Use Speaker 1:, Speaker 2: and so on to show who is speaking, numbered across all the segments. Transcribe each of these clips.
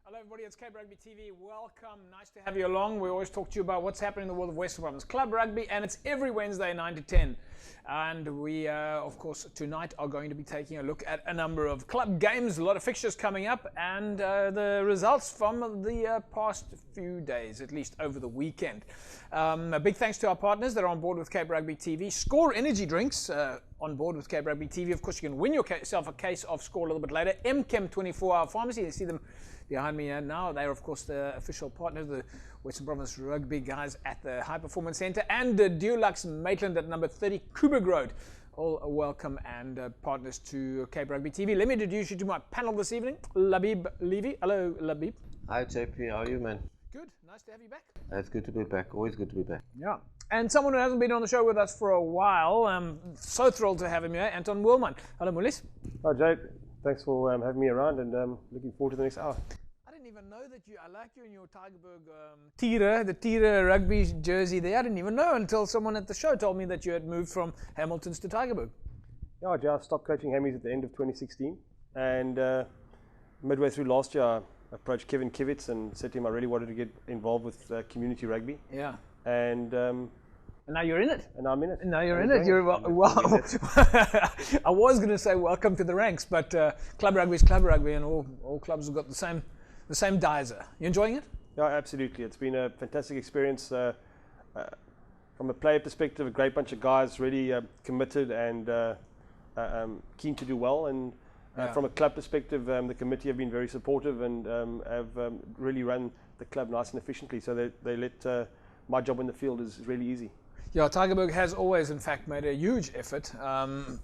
Speaker 1: Hello everybody, it's Cape Rugby TV. Welcome, nice to have you along. We always talk to you about what's happening in the world of Western Province Club Rugby, and it's every Wednesday 9 to 10. And we, of course, tonight are going to be taking a look at a number of club games, a lot of fixtures coming up, and the results from the past few days, at least over the weekend. A big thanks to our partners that are on board with Cape Rugby TV. Score Energy Drinks on board with Cape Rugby TV. Of course, you can win yourself a case of Score a little bit later. MChem 24-hour pharmacy, you see them behind me now. They are, of course, the official partner of the Western Province Rugby guys at the High Performance Centre, and Dulux Maitland at number 30 Coburg Road. All welcome and partners to Cape Rugby TV. Let me introduce you to my panel this evening, Labib Levy. Hello, Labib.
Speaker 2: Hi, JP. How are you, man?
Speaker 1: Good. Nice to have you back.
Speaker 2: It's good to be back. Always good to be back.
Speaker 1: Yeah. And someone who hasn't been on the show with us for a while. I'm so thrilled to have him here, Anton Wilman. Hello, Mulis.
Speaker 3: Hi, Jake. Thanks for having me around, and looking forward to the next hour.
Speaker 1: I didn't even know that I like you in your Tygerberg the Tira rugby jersey there. I didn't even know until someone at the show told me that you had moved from Hamilton's to Tygerberg.
Speaker 3: Yeah, I stopped coaching Hammies at the end of 2016, and midway through last year, I approached Kevin Kivitz and said to him I really wanted to get involved with community rugby.
Speaker 1: Yeah.
Speaker 3: And
Speaker 1: now you're in it.
Speaker 3: And I'm in it.
Speaker 1: Now you're in it. You're well. I was going to say welcome to the ranks, but club rugby is club rugby, and all clubs have got the same dizer. You enjoying it?
Speaker 3: Yeah, absolutely. It's been a fantastic experience. From a player perspective, a great bunch of guys, really committed and keen to do well. And from a club perspective, the committee have been very supportive and have really run the club nice and efficiently. So they let my job in the field is really easy.
Speaker 1: Yeah, Tygerberg has always, in fact, made a huge effort.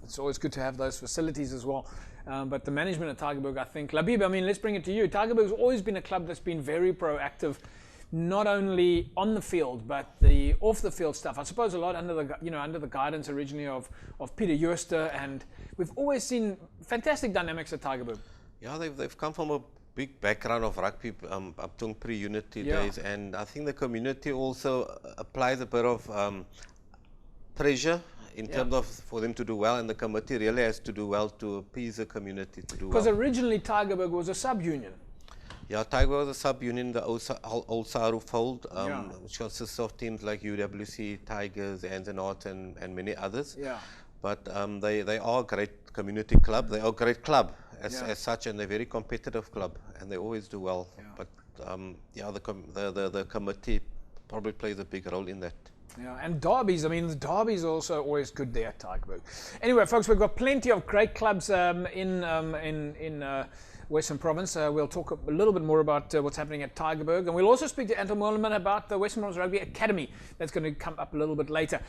Speaker 1: It's always good to have those facilities as well. But the management at Tygerberg, I think, Labib, I mean, let's bring it to you. Tygerberg's always been a club that's been very proactive, not only on the field, but the off the field stuff. I suppose a lot under the guidance originally of Peter Jooster, and we've always seen fantastic dynamics at Tygerberg.
Speaker 2: Yeah, they've come from a big background of rugby up to pre-unity days, and I think the community also applies a bit of pressure in terms of for them to do well, and the committee really has to do well to appease the community to do well.
Speaker 1: Because originally Tygerberg was a sub-union.
Speaker 2: Yeah, Tygerberg was a sub-union, the old Saru fold, which consists of teams like UWC, Tigers, Anzac, and many others. Yeah. But they are a great community club. They are a great club as such, and they're a very competitive club, and they always do well. Yeah. But the committee probably plays a big role in that.
Speaker 1: Yeah, and derbies. I mean, the derbies also always good there at Tygerberg. Anyway, folks, we've got plenty of great clubs in Western Province. We'll talk a little bit more about what's happening at Tygerberg, and we'll also speak to Anton Moelman about the Western Province Rugby Academy. That's going to come up a little bit later.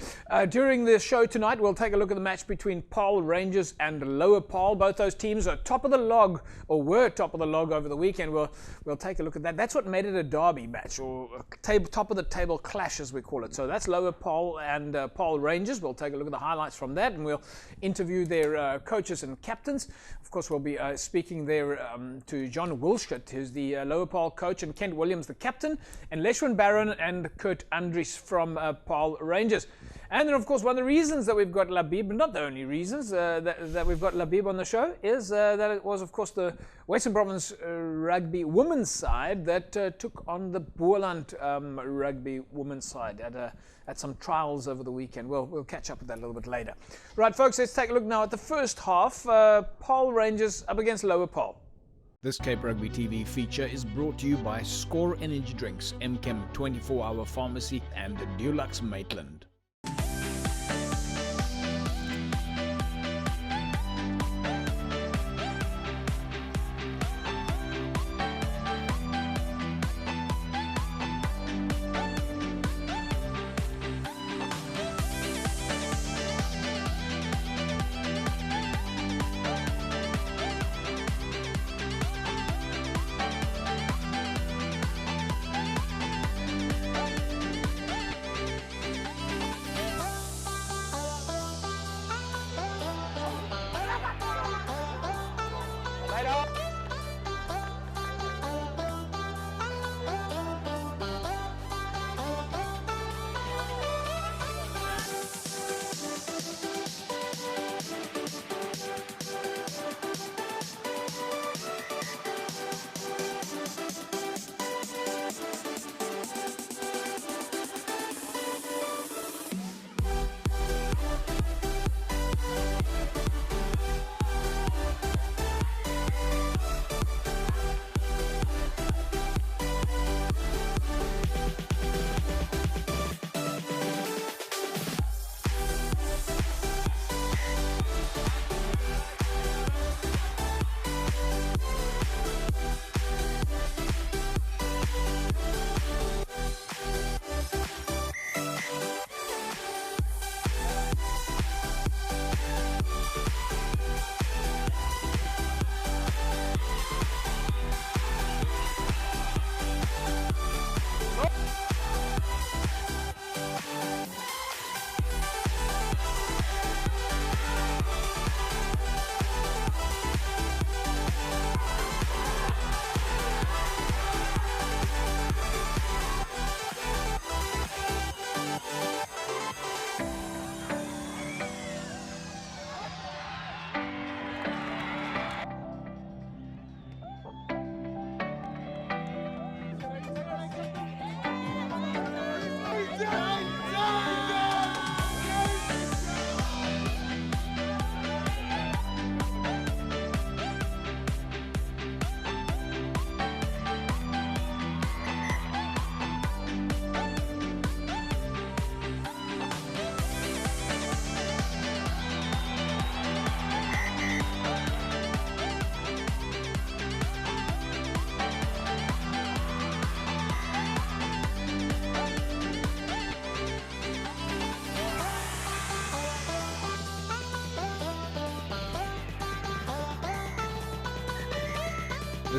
Speaker 1: During the show tonight, we'll take a look at the match between Paarl Rangers and Lower Paarl. Both those teams are top of the log, or were top of the log over the weekend. We'll take a look at that. That's what made it a derby match, or a top of the table clash, as we call it. So that's Lower Paarl and Paarl Rangers. We'll take a look at the highlights from that, and we'll interview their coaches and captains. Of course, we'll be speaking there to John Wilschut, who's the Lower Paarl coach, and Kent Williams, the captain, and Leshwin Barron and Kurt Andries from Paarl Rangers. And then, of course, one of the reasons that we've got Labib, but not the only reasons that we've got Labib on the show, is that it was, of course, the Western Province Rugby women's side that took on the Boerland Rugby women's side at some trials over the weekend. We'll catch up with that a little bit later. Right, folks, let's take a look now at the first half. Paarl Rangers up against Lower Paarl. This Cape Rugby TV feature is brought to you by Score Energy Drinks, MChem 24-hour pharmacy, and Dulux Maitland.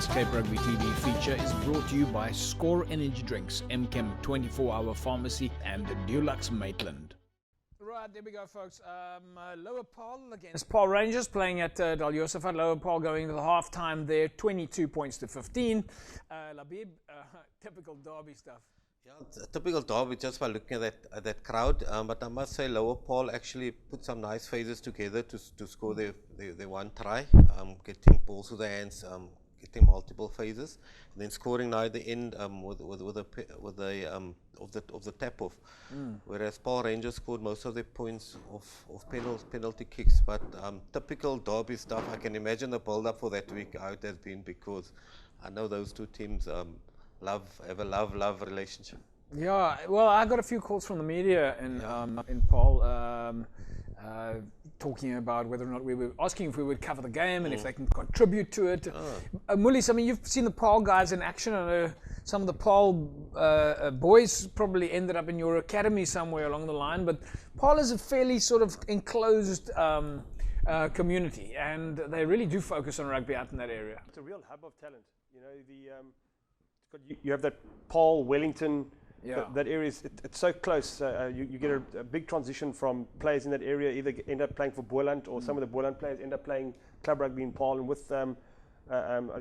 Speaker 1: This Cape Rugby TV feature is brought to you by Score Energy Drinks, MChem 24-hour Pharmacy and Dulux Maitland. Right, there we go, folks. Lower Paul against Paul Rangers playing at Dal Josephat. Lower Paul going into the half-time there, 22 points to 15. Labib, typical derby stuff.
Speaker 2: Yeah, it's a typical derby just by looking at that crowd. But I must say, Lower Paul actually put some nice phases together to score their one try, getting balls to the hands, getting multiple phases, and then scoring now at the end with the tap off. Whereas Paul Rangers scored most of their points of penalty kicks. But typical derby stuff. I can imagine the build up for that week how it has been, because I know those two teams have a love relationship.
Speaker 1: Yeah, well, I got a few calls from the media in Paul. Talking about whether or not we were asking if we would cover the game and if they can contribute to it. Mullis, I mean, you've seen the Paul guys in action. I know some of the Paul boys probably ended up in your academy somewhere along the line, but Paul is a fairly sort of enclosed community, and they really do focus on rugby out in that area.
Speaker 3: It's a real hub of talent. You know, you have that Paul, Wellington. Yeah. That area it's so close. You get a big transition from players in that area either end up playing for Boland, or some of the Boland players end up playing club rugby in Paul. And with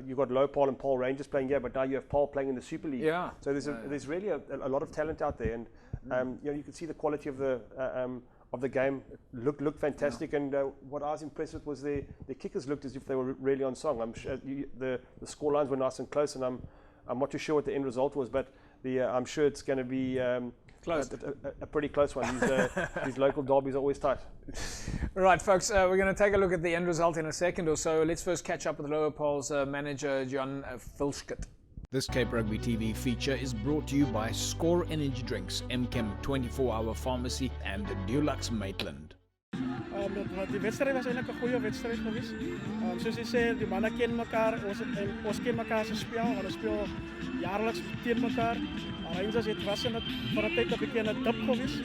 Speaker 3: you've got Low Paul and Paul Rangers playing here, but now you have Paul playing in the Super League. Yeah. So there's really a lot of talent out there, and you know, you can see the quality of the game looked fantastic. Yeah. And what I was impressed with was the kickers looked as if they were really on song. I'm sure the score lines were nice and close, and I'm not too sure what the end result was, but I'm sure it's going to be a pretty close one. These local derbies are always tight.
Speaker 1: Right, folks, we're going to take a look at the end result in a second or so. Let's first catch up with Lower Paul's manager, John Vilschut. This Cape Rugby TV feature is brought to you by Score Energy Drinks, MChem 24-hour Pharmacy and Dulux Maitland.
Speaker 4: Die wedstrijd was eigenlijk een goede wedstrijd geweest. Zoals je zei, die mannen kennen elkaar, ons kennen elkaar zijn spel. We spelen jaarlijks tegen elkaar. Rangers, het was voor een tijd een beetje een dip geweest.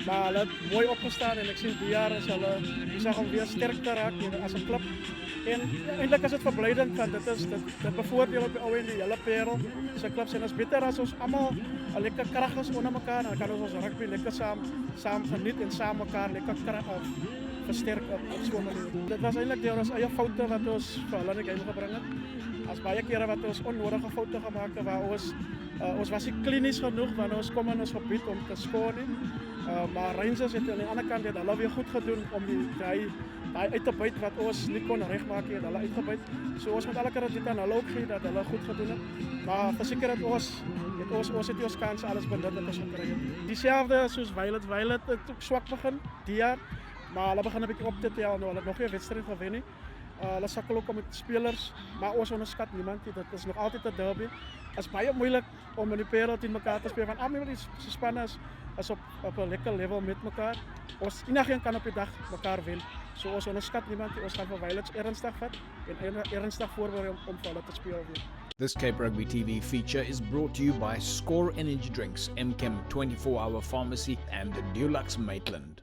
Speaker 4: Maar hulle het mooi opgestaan en ik zie die jaren die zag hem weer sterk te raken als een club. En eindelijk is het verblijdend, want dat bevoordeel op de oude in die hele perel. Zijn clubs zijn beter als ons allemaal lekker krachtig onder elkaar. Dan kan ons rugby lekker samen genieten en samen elkaar lekker versterken op zo'n manier. Dat was eigenlijk door ons eigen fouten wat ons voor hulle in de game gebracht heeft. Als baie keren wat ons onnodige fouten gemaakt hebben, waar ons was niet klinisch genoeg, want ons kom in ons gebied om te scoren. Maar Rangers het aan de andere kant hulle weer goed gedaan om die uit te buit wat ons niet kon rechtmaken, het hulle uitgebuit. So ons moet alle krediet aan hulle ook gee dat hulle goed gedaan het. Maar verseker het ons het ons kans alles benut wat ons gekry het. Dieselfde soos Violet het ook swak begin die jaar, maar hulle begin 'n bietjie op te tel en hulle het nog nie 'n wedstryd gewen nie. Hulle sukkel ook met spelers, maar ons onderskat niemand nie. Dit is nog altyd 'n derby. Het is baie moeilik om in die perel teen mekaar te speel, want almal die spanne is op 'n lekker level met mekaar. Ons enigeen kan op die dag mekaar wen. So ons onderskat niemand nie. Ons gaan vir Violets ernstig vat en ernstig voorberei om vir hulle te speel weer.
Speaker 1: This Cape Rugby TV feature is brought to you by Score Energy Drinks, MChem 24-hour Pharmacy and Dulux Maitland.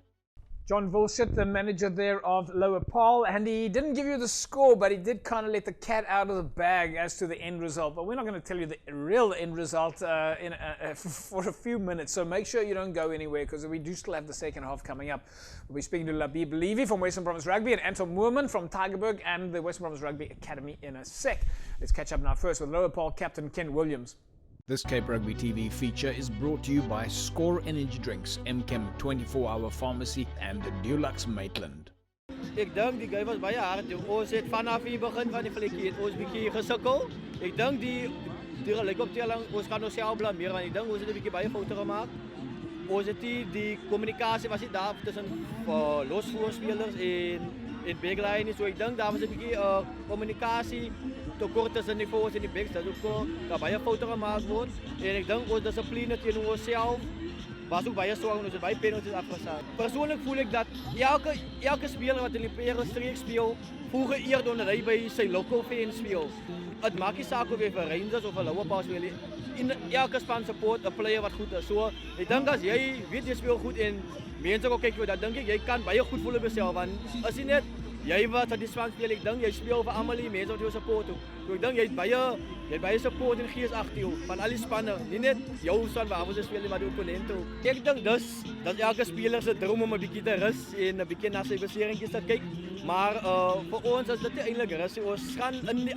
Speaker 1: John Vilschut, the manager there of Lower Paul, and he didn't give you the score, but he did kind of let the cat out of the bag as to the end result. But we're not going to tell you the real end result for a few minutes, so make sure you don't go anywhere, because we do still have the second half coming up. We'll be speaking to Labib Levy from Western Province Rugby and Anton Moorman from Tygerberg and the Western Province Rugby Academy in a sec. Let's catch up now first with Lower Paul captain Ken Williams. This Cape Rugby TV feature is brought to you by Score Energy Drinks, MChem 24-hour Pharmacy and Dulux Maitland.
Speaker 5: Ik denk die game was baie hard. Ons het vanaf die begin van die vlekkie het ons bietjie gesukkel. Ek dink die gelykoptelling ons gaan onsself blameer, want ek dink ons het 'n bietjie baie foute gemaak. Ons het die kommunikasie was nie daar tussen losvoorspelers en backline, so ek dink daar was 'n bietjie kommunikasie tekort tussen die forwards en die backs, dat ook daar baie foute gemaak word. En ek dink ons dissipline teenoor onsself was ook baie swak en ons het baie penalties afgestaan. Persoonlik voel ek dat elke speler wat in die perelstreek speel, voel geëerd onder hy by sy local fans speel. Het maak nie saak of jy vir Rangers of 'n Lower Paul speel. In elke span support 'n player wat goed is. So ek dink as jy weet jy speel goed en mense ook kyk vir dat, dink ek jy kan baie goed voel op jouself, want as jy net jy wat die span speel, ek dink jy speel vir almal die mense wat jou support toe. Ek dink jy het baie support en gees agter jou van al die spanne, nie net jou span waar ons speel nie, maar die opponente ook. Ek dink dat elke speler se droom om 'n bietjie te rus en 'n bietjie na sy beseringkies te kyk. Maar vir ons is dit eintlik rus. Ons gaan in die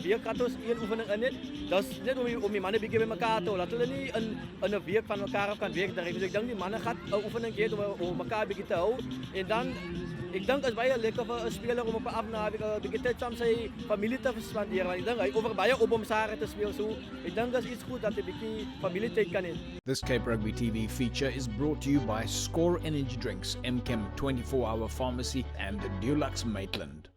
Speaker 5: week het ons een oefening in net. Dis net om die manne bietjie bymekaar te hou. Dat hulle nie in 'n week van mekaar af kan werk direk. Dus ek dink die manne gaan 'n oefening gee om mekaar bietjie te hou en dan ek dink is baie lekker vir 'n speler om op 'n afnaweek 'n bietjie tyd saam sy familie te spandeer. Want ek dink hy oor baie op hom sare te speel so. Ek dink dit is iets goed dat hy bietjie familietyd kan hê.
Speaker 1: This Cape Rugby TV feature is brought to you by Score Energy Drinks, MChem 24-hour pharmacy and Dulux Maitland.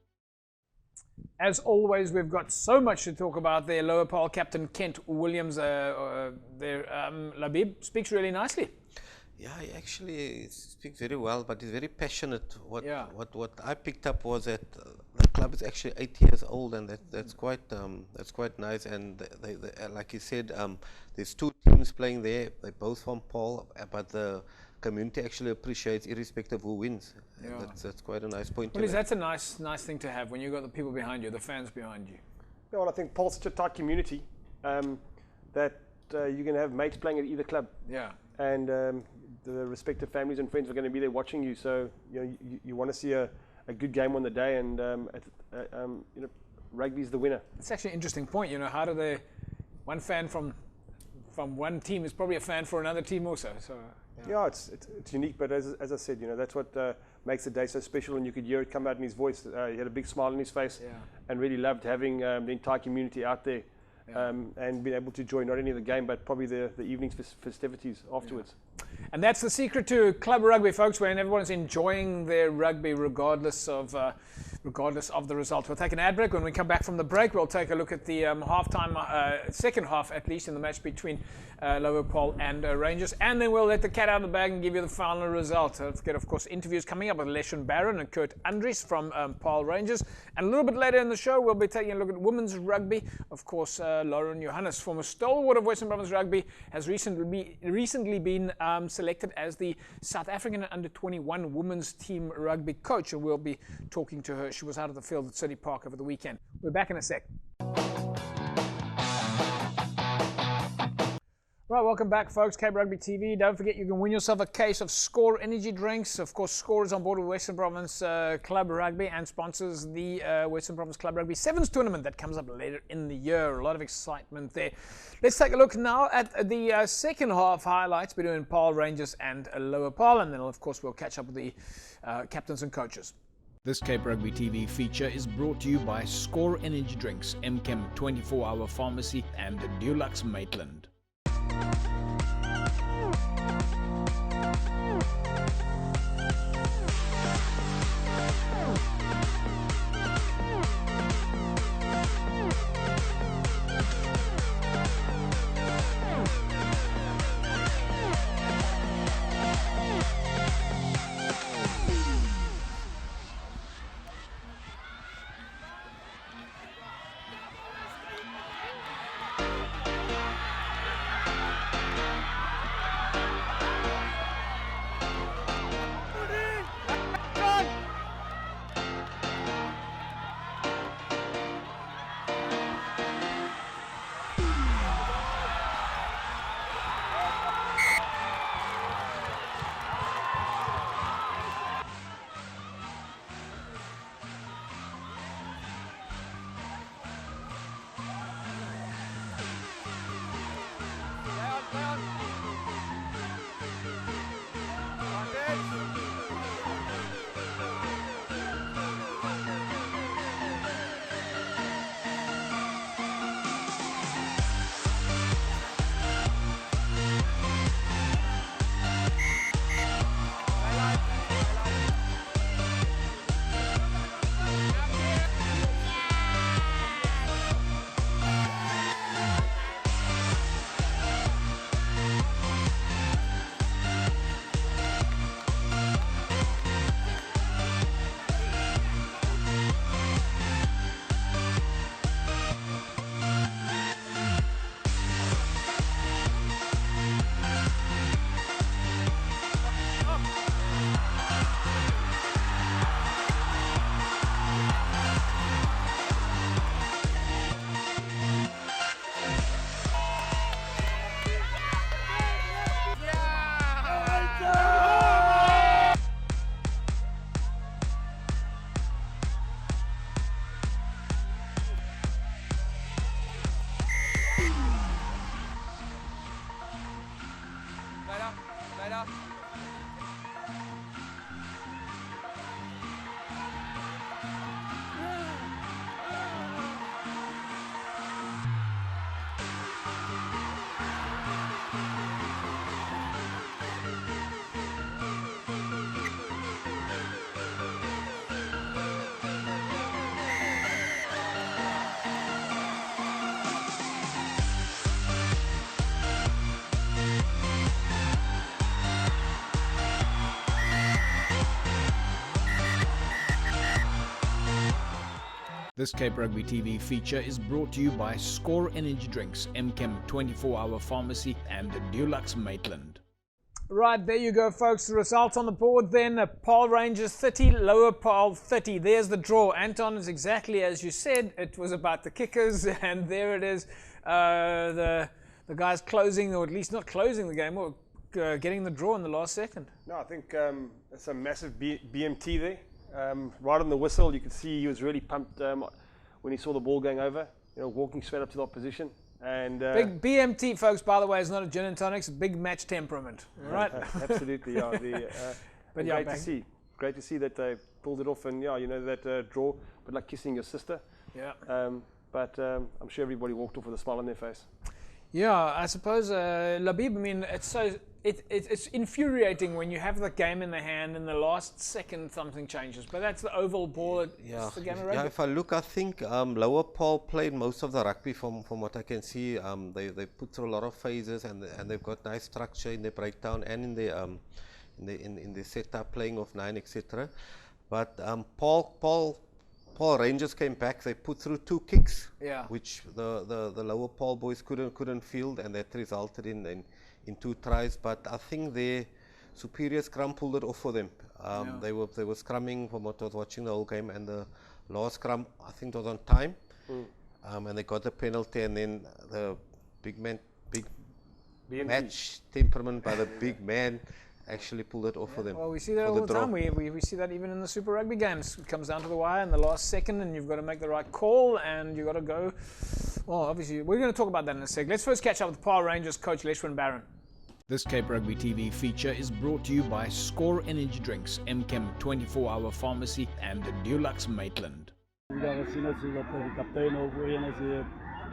Speaker 1: As always, we've got so much to talk about there. Lower Paarl captain Kent Williams there. Labib speaks really nicely.
Speaker 2: Yeah, he actually speaks very well, but he's very passionate. What I picked up was that the club is actually 8 years old, and that's quite nice. And they like you said, there's 2 teams playing there. They're both from Paarl, but the community actually appreciates irrespective of who wins. Yeah. That's quite a nice point.
Speaker 1: Well, that's a nice thing to have when you've got the people behind you, the fans behind you.
Speaker 3: Yeah, well, I think Paarl's such a tight community that you can have mates playing at either club.
Speaker 1: Yeah.
Speaker 3: And the respective families and friends are going to be there watching you. So you want to see a good game on the day, and rugby's the winner.
Speaker 1: It's actually an interesting point. How do one fan from one team is probably a fan for another team also. So
Speaker 3: yeah, it's unique. But as I said, that's what makes the day so special. And you could hear it come out in his voice. He had a big smile on his face, and really loved having the entire community out there. And being able to enjoy not only the game but probably the evening's festivities afterwards.
Speaker 1: And that's the secret to club rugby, folks, when everyone's enjoying their rugby regardless of the result. We'll take an ad break. When we come back from the break, we'll take a look at the second half at least, in the match between Lower Paarl and Rangers, and then we'll let the cat out of the bag and give you the final result. Don't forget, of course, interviews coming up with Leshan Barron and Kurt Andries from Paarl Rangers, and a little bit later in the show we'll be taking a look at women's rugby. Of course, Lauren Johannes, former stalwart of Western Province Rugby, has recently been selected as the South African under-21 women's team rugby coach, and we'll be talking to her. She was out of the field at City Park over the weekend. We're back in a sec. Right, welcome back, folks. Cape Rugby TV. Don't forget, you can win yourself a case of Score Energy Drinks. Of course, Score is on board with Western Province Club Rugby and sponsors the Western Province Club Rugby Sevens tournament that comes up later in the year. A lot of excitement there. Let's take a look now at the second half highlights between Paarl Rangers and Lower Paarl, and then, of course, we'll catch up with the captains and coaches. This Cape Rugby TV feature is brought to you by Score Energy Drinks, MChem 24-hour pharmacy and Dulux Maitland. This Cape Rugby TV feature is brought to you by Score Energy Drinks, MChem 24-hour pharmacy, and Dulux Maitland. Right, there you go, folks. The results on the board then. Paarl Rangers 30, Lower Paarl 30. There's the draw. Anton, is exactly as you said. It was about the kickers, and there it is. The guys closing, or at least not closing the game, or getting the draw in the last second.
Speaker 3: No, I think it's a massive BMT there. Right on the whistle, you could see he was really pumped when he saw the ball going over, walking straight up to the opposition. And
Speaker 1: big BMT, folks, by the way, is not a gin and tonic, it's a big match temperament, right?
Speaker 3: Absolutely, yeah. But yeah, great to see that they pulled it off, and that draw, but like kissing your sister.
Speaker 1: Yeah.
Speaker 3: But I'm sure everybody walked off with a smile on their face.
Speaker 1: Yeah, I suppose, Labib, I mean, it's infuriating when you have the game in the hand and the last second something changes. But that's the oval ball. It's the game of rugby.
Speaker 2: Yeah, if I look, I think Lower Paarl played most of the rugby from what I can see. They put through a lot of phases, and they've got nice structure in their breakdown and in the setup, playing of 9, etc. But Paarl Rangers came back. They put through 2 kicks, which the Lower Paarl boys couldn't field, and that resulted in 2 tries. But I think their superior scrum pulled it off for them. They were scrumming from what I was watching the whole game, and the last scrum I think was on time, and they got the penalty, and then the big match temperament by the big man actually pulled it off for them.
Speaker 1: Well, we see that all the time. We see that even in the Super Rugby games. It comes down to the wire in the last second, and you've got to make the right call, and you've got to go. Well, obviously, we're going to talk about that in a sec. Let's first catch up with Paarl Rangers coach Leshwin Barron. This Cape Rugby TV feature is brought to you by Score Energy Drinks, MChem 24-hour pharmacy, and Dulux Maitland.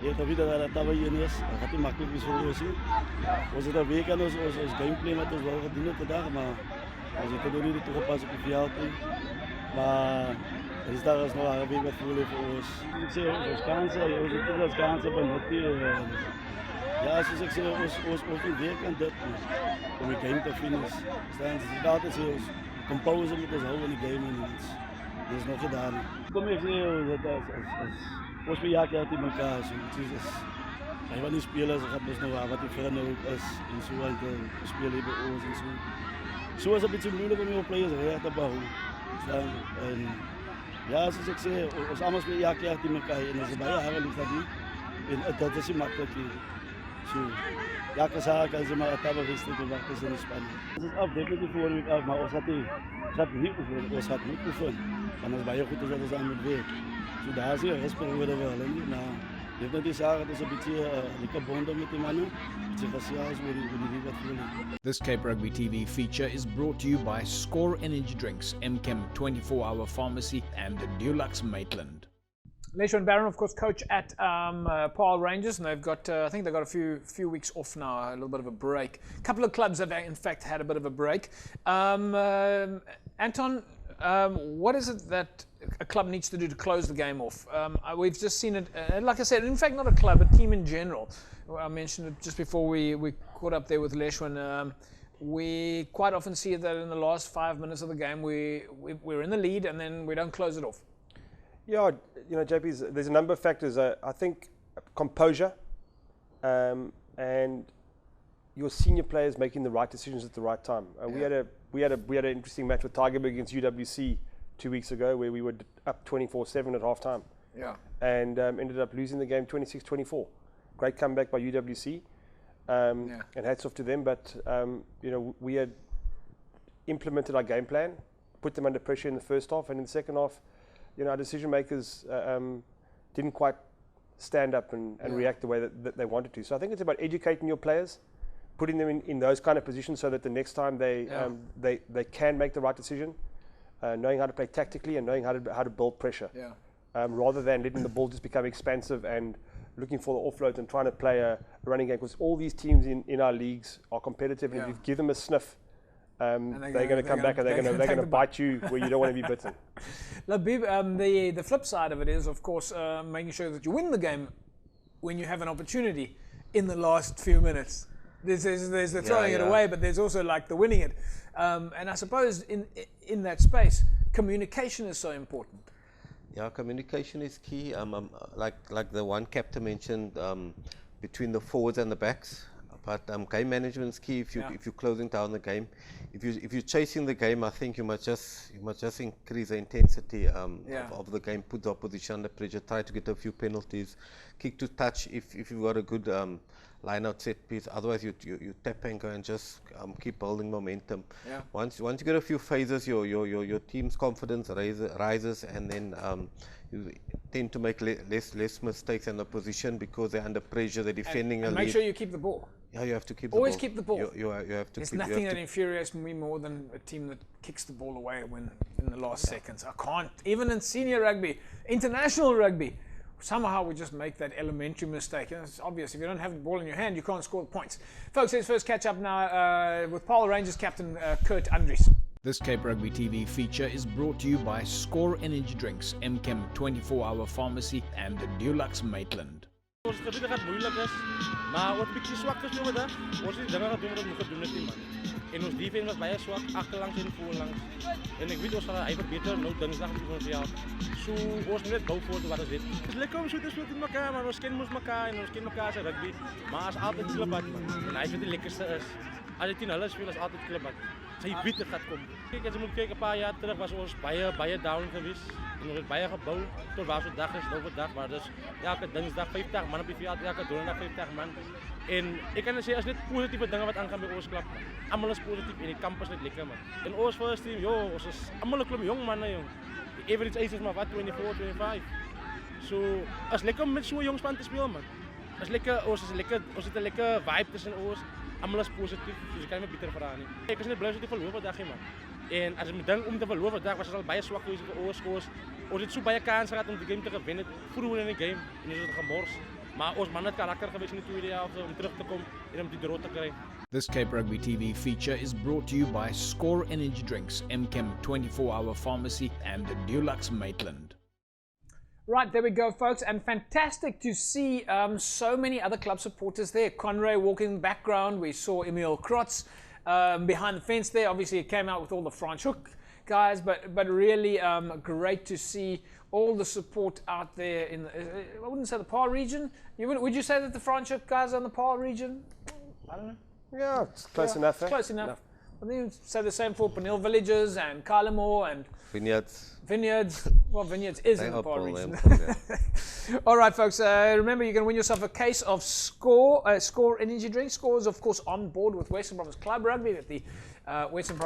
Speaker 6: Eta vida dat daar bij is, gaat die makkelijk is voor ons. Was het een week aan ons gameplay met ons wel gedoen het vandaag, maar als het er niet toegepast op het veld, maar is daar als nog een week wat voelen voor ons. Ik zeg ons kansen, ons het als kansen benutten. Ja, zoals ik zeg, ons een week aan dit om de game te finish. Staan ze dat is heel composen met ons houden in de game en iets. Dat is nog gedaan. Kom ik zeg dat als ons bejaak uit in elkaar, dus hij wil niet spelen, ze gaat dus nog wat die vrienden ook is en zo aan te spelen bij ons en zo. Zo is het een beetje moeilijk om je players recht te bouwen. En ja, zoals ik zei, ons allemaal bejaak uit in elkaar en als ze bij jaren ligt dat niet. En dat is makkelijk. Zo, ja, kan ze maar het hebben wisten te wachten in Spanje. Het is af, definitief voor week af, maar ons gaat niet oefenen, ons gaat niet oefenen. En als bij je goed is, dat is aan het werk. So daar zie je respect worden wel, maar je hebt net die zaken, dus een beetje bonden met die mannen, een beetje raciaals worden die wat voelen.
Speaker 1: This Cape Rugby TV feature is brought to you by Score Energy Drinks, MChem 24-hour pharmacy, and Dulux Maitland. Leshwin Barron, of course, coach at Paarl Rangers, and they've got, I think they've got a few weeks off now, a little bit of a break. A couple of clubs have, in fact, had a bit of a break. Anton, what is it that a club needs to do to close the game off? We've just seen it, like I said, in fact, not a club, a team in general. I mentioned it just before we caught up there with Leshwin. We quite often see that in the last 5 minutes of the game, we're in the lead and then we don't close it off.
Speaker 3: Yeah, JP, there's a number of factors. I think composure and your senior players making the right decisions at the right time. We had an interesting match with Tigerberg against UWC 2 weeks ago where we were up 24-7 at half time.
Speaker 1: Yeah.
Speaker 3: And ended up losing the game 26-24. Great comeback by UWC. And hats off to them. But we had implemented our game plan, put them under pressure in the first half, and in the second half, our decision makers didn't quite stand up and react the way that they wanted to. So I think it's about educating your players, putting them in those kind of positions so that the next time they can make the right decision, knowing how to play tactically and knowing how to build pressure, rather than letting the ball just become expansive and looking for the offloads and trying to play a running game. Because all these teams in our leagues are competitive, and if you give them a sniff, they're going to come back and they're going to bite you where you don't want to be bitten.
Speaker 1: The flip side of it is, of course, making sure that you win the game when you have an opportunity in the last few minutes. There's the throwing it away, but there's also like the winning it. And I suppose in that space, communication is so important.
Speaker 2: Yeah, communication is key. Like the one captain mentioned, between the forwards and the backs. But game management is key. If you're closing down the game, if you're chasing the game, I think you must just increase the intensity of the game, put the opposition under pressure, try to get a few penalties, kick to touch if you've got a good line out set piece. Otherwise, you tap and go and just keep building momentum. Yeah. Once you get a few phases, your team's confidence rises, and then you tend to make less mistakes in the position because they're under pressure. They're defending
Speaker 1: and
Speaker 2: a
Speaker 1: make
Speaker 2: lead.
Speaker 1: sure you keep the ball.
Speaker 2: Yeah, you have to keep
Speaker 1: always
Speaker 2: the ball.
Speaker 1: Keep the ball.
Speaker 2: You have to.
Speaker 1: There's
Speaker 2: keep,
Speaker 1: nothing that infuriates me more than a team that kicks the ball away when in the last seconds. I can't. Even in senior rugby, international rugby, somehow we just make that elementary mistake. And it's obvious. If you don't have the ball in your hand, you can't score the points. Folks, let's first catch up now with Paarl Rangers captain Kurt Andries. This Cape Rugby TV feature is brought to you by Score Energy Drinks, MChem 24-hour Pharmacy and Dulux Maitland.
Speaker 4: Ons gebied gaat moeilijk is, maar wat bietjie swak is nou vandag. Ons het dinge gedoen wat ons moet gedoen het man. En ons defense was baie swak, agterlangs en voorlangs. En ek weet ons gaan hy verbeter nou Dinsdag met ons ja. So ons moet net bou voor wat ons weet. Dit is lekker om so te speel teen mekaar, maar ons ken mekaar en ons ken mekaar se rugby. Maar as altyd klipbad man. En hy vind die lekkerste is. As dit teen hulle speel is altyd klipbad. Sy bitter gaat kom. Kyk as jy moet kyk 'n paar jaar terug was ons baie down geweest. En ons het baie gebou tot waar so dag is nou vandag, maar dus elke Dinsdag 50 man op die veld, elke Donderdag 50 man. En ek kan sê as net positiewe dinge wat aangaan by ons klub. Almal is positief en die kamp is net lekker man. En ons first team, ons is almal 'n klub jong manne jong. Die average age is maar wat 24, 25. So as lekker om met so 'n jong span te speel man. As lekker, ons het 'n lekker vibe tussen ons. Almal is positief, so jy kan nie beter vra nie. Ek is net bly so die verloor vandag man. En as jy met ding om te verloor vandag was dit al baie swak geweest vir ons. Ons het so baie kans gehad om die game te gewen het vroeër in die game en ons het gemors. Maar ons man het karakter geweest in die tweede helfte om terug te kom en om die draw te kry. This Cape Rugby TV feature is brought to you by Score Energy Drinks, MChem 24-hour Pharmacy and Dulux Maitland. Right, there we go, folks, and fantastic to see so many other club supporters there. Conray walking in the background. We saw Emil Krotz behind the fence there. Obviously, it came out with all the Franschhoek guys, but really great to see all the support out there in the, I wouldn't say the Paarl region. Would you say that the Franschhoek guys are in the Paarl region? I don't know.
Speaker 3: Yeah, it's close enough.
Speaker 1: It's close enough. I think you'd say the same for Penil Villages and Kylemore and Vineyards. Well, Vineyards is in the Paarl region. All right, folks. Remember, you can win yourself a case of Score energy drink. Score is, of course, on board with Western Province Club Rugby at the Western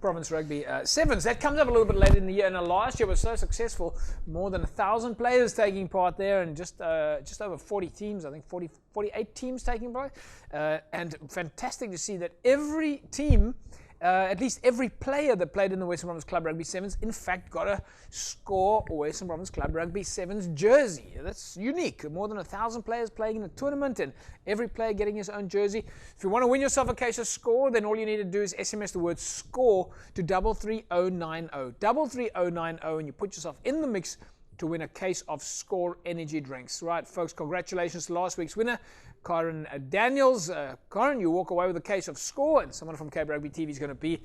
Speaker 1: Province Rugby Sevens. That comes up a little bit later in the year. And last year was so successful, more than 1,000 players taking part there, and just over 40 teams. I think 48 teams taking part. And fantastic to see that every team. At least every player that played in the Western Province Club Rugby Sevens, in fact, got a Score or Western Province Club Rugby Sevens jersey. That's unique. More than 1,000 players playing in a tournament, and every player getting his own jersey. If you want to win yourself a case of Score, then all you need to do is SMS the word SCORE to 33090. 33090, and you put yourself in the mix to win a case of Score energy drinks. Right, folks, congratulations to last week's winner, Karen Daniels. Karen, you walk away with a case of Score, and someone from Cape Rugby TV is going to be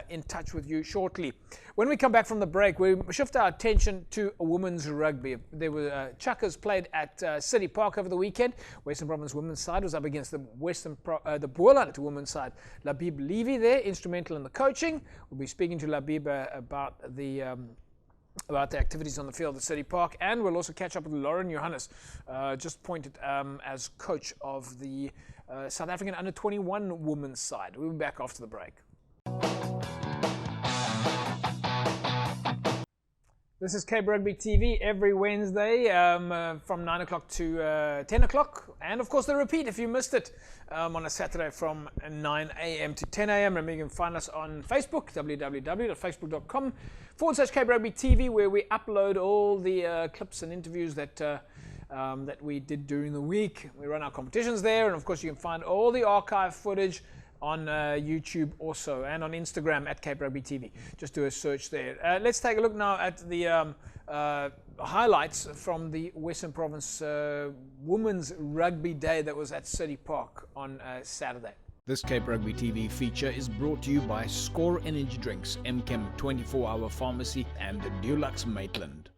Speaker 1: in touch with you shortly. When we come back from the break, we shift our attention to women's rugby. There were Chuckers played at City Park over the weekend. Western Province women's side was up against the the Boerland women's side. Labib Levy there, instrumental in the coaching. We'll be speaking to Labib about the activities on the field at City Park, and we'll also catch up with Lauren Johannes, just appointed as coach of the South African under-21 women's side. We'll be back after the break. This is Cape Rugby TV every Wednesday from 9 o'clock to 10 o'clock. And of course the repeat if you missed it on a Saturday from 9 a.m. to 10 a.m. Remember, you can find us on Facebook, www.facebook.com/Cape Rugby TV, where we upload all the clips and interviews that we did during the week. We run our competitions there, and of course you can find all the archive footage on YouTube also, and on Instagram at Cape Rugby TV. Just do a search there. Let's take a look now at the highlights from the Western Province Women's Rugby Day that was at City Park on Saturday. This Cape Rugby TV feature is brought to you by Score Energy Drinks, MChem 24-hour Pharmacy and Dulux Maitland.